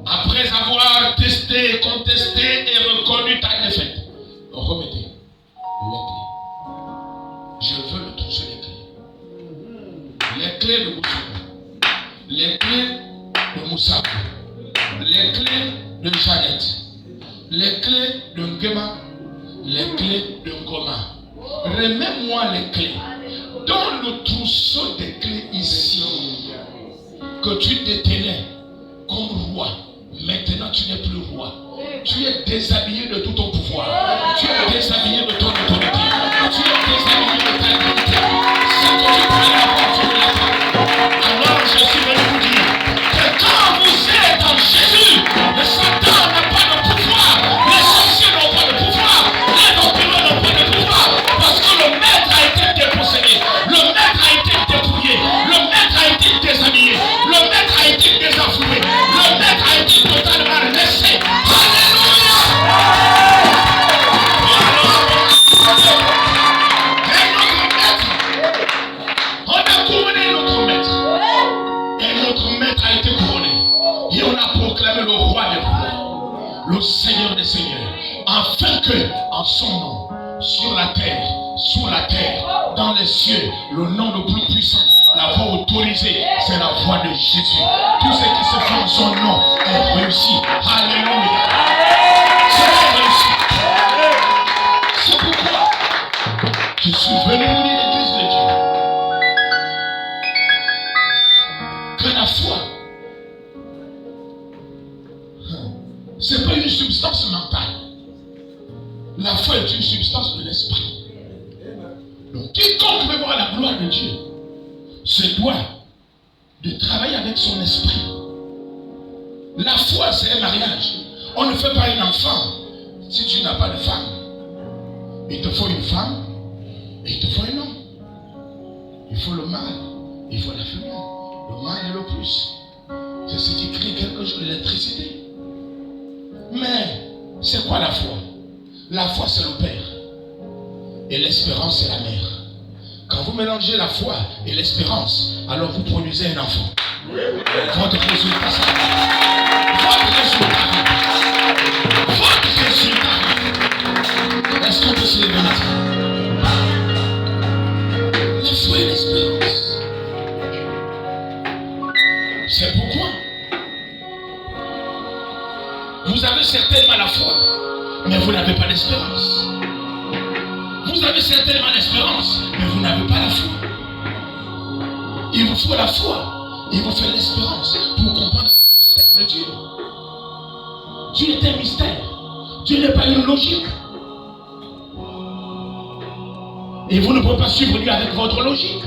après avoir testé, contesté et reconnu ta défaite, remettez les clés. Je veux le trousseau des clés. Les clés de Moussa, les clés de Moussa, les clés de Jeannette, les clés de Ngema, les clés de Ngoma. Remets-moi les clés. Dans le trousseau des clés ici, que tu détenais comme roi, maintenant tu n'es plus roi. Tu es déshabillé de tout ton pouvoir. Tu es déshabillé de ton autorité. Tu es déshabillé de ta dignité. Ce que tu prenais avant, tu ne l'as pas. Alors je suis venu vous dire que quand vous êtes en Jésus, le Satan n'a pas de pouvoir, les sorciers n'ont pas de pouvoir, les vampires n'ont pas de pouvoir, parce que le maître a été dépossédé, le maître a été dépouillé, le maître a été déshabillé, le maître a été désavoué, le maître a été totalement laissé. Alléluia! que en son nom, sur la terre, sous la terre, dans les cieux, le nom le plus puissant, la voix autorisée, c'est la voix de Jésus. Tout ce qui se fait en son nom est réussi. Alléluia. C'est réussi. C'est pourquoi je suis venu vous dire l'Église de Dieu que la foi, c'est pas une substance mentale. La foi est une substance de l'esprit. Donc, quiconque veut voir la gloire de Dieu se doit de travailler avec son esprit. La foi, c'est un mariage. On ne fait pas un enfant si tu n'as pas de femme. Il te faut une femme et il te faut un homme. Il faut le mâle, il faut la femelle. Le mâle est le plus. C'est ce qui crée quelque chose d'électricité. Mais c'est quoi la foi? La foi, c'est le Père. Et l'espérance, c'est la mère. Quand vous mélangez la foi et l'espérance, alors vous produisez un enfant. Votre résultat, ça va. Votre résultat. Votre résultat. Est-ce qu'on peut se lever maintenant? La foi et l'espérance. C'est pourquoi vous avez certainement la foi, mais vous n'avez pas l'espérance. Vous avez certainement l'espérance, mais vous n'avez pas la foi. Il vous faut la foi, il vous faut l'espérance pour comprendre le mystère de Dieu. Dieu est un mystère. Dieu n'est pas une logique. Et vous ne pouvez pas suivre Dieu avec votre logique.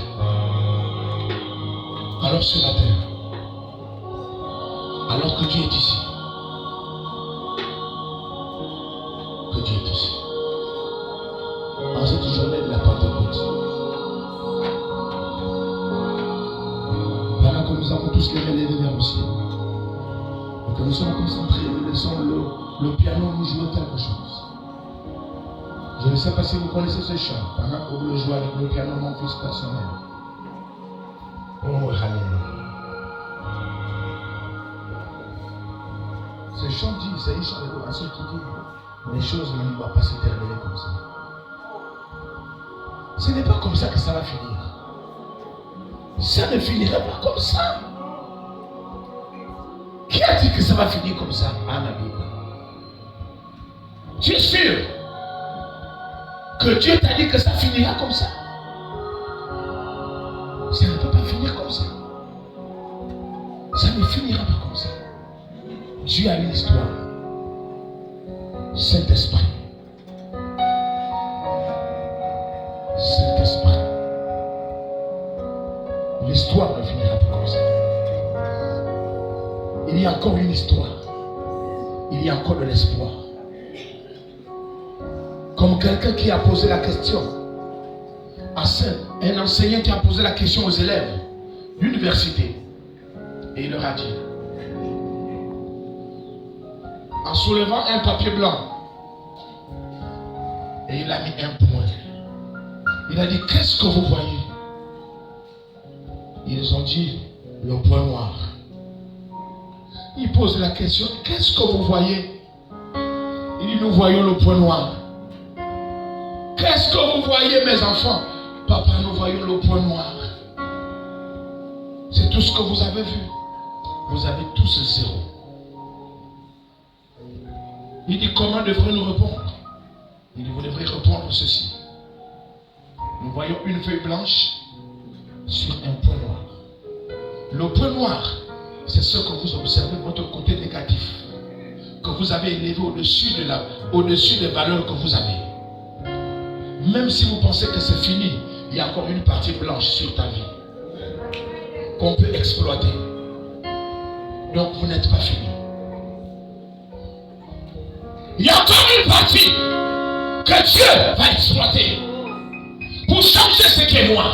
Alors sur la terre, alors que Dieu est ici, que Dieu est ici, en cette journée de la Pentecôte, pendant que nous avons tous levé les vers au ciel, et que nous sommes concentrés, nous laissons le piano nous jouer quelque chose. Je ne sais pas si vous connaissez ce chant, pendant que vous le jouez avec le piano, mon fils personnel. Oh, alléluia. Ce chant dit, c'est un chant de l'adoration qui dit, les choses ne doivent pas se terminer comme ça. Ce n'est pas comme ça que ça va finir. Ça ne finira pas comme ça. Qui a dit que ça va finir comme ça? Ah, la Bible. Tu es sûr que Dieu t'a dit que ça finira comme ça? Ça ne peut pas finir comme ça. Ça ne finira pas comme ça. Dieu a une histoire. Saint-Esprit. Saint-Esprit. L'histoire ne finira pas comme ça. Il y a encore une histoire. Il y a encore de l'espoir. Comme quelqu'un qui a posé la question à un enseignant qui a posé la question aux élèves d'université. Et il leur a dit, en soulevant un papier blanc, et il a mis un point. Il a dit, qu'est-ce que vous voyez? Ils ont dit, le point noir. Il pose la question, qu'est-ce que vous voyez? Il dit, nous voyons le point noir. Qu'est-ce que vous voyez, mes enfants? Papa, nous voyons le point noir. C'est tout ce que vous avez vu. Vous avez tous zéro. Il dit, comment devrez-nous répondre? Il dit, vous devrez répondre ceci. Nous voyons une feuille blanche sur un point noir. Le point noir, c'est ce que vous observez, votre côté négatif, que vous avez élevé au-dessus des valeurs que vous avez. Même si vous pensez que c'est fini, il y a encore une partie blanche sur ta vie qu'on peut exploiter. Donc vous n'êtes pas fini. Il y a encore une partie que Dieu va exploiter pour changer ce qui est noir.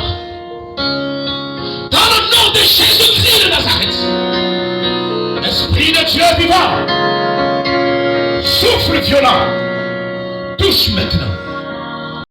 Dans le nom de Jésus-Christ de Nazareth, Esprit de Dieu vivant, souffle violent, touche maintenant.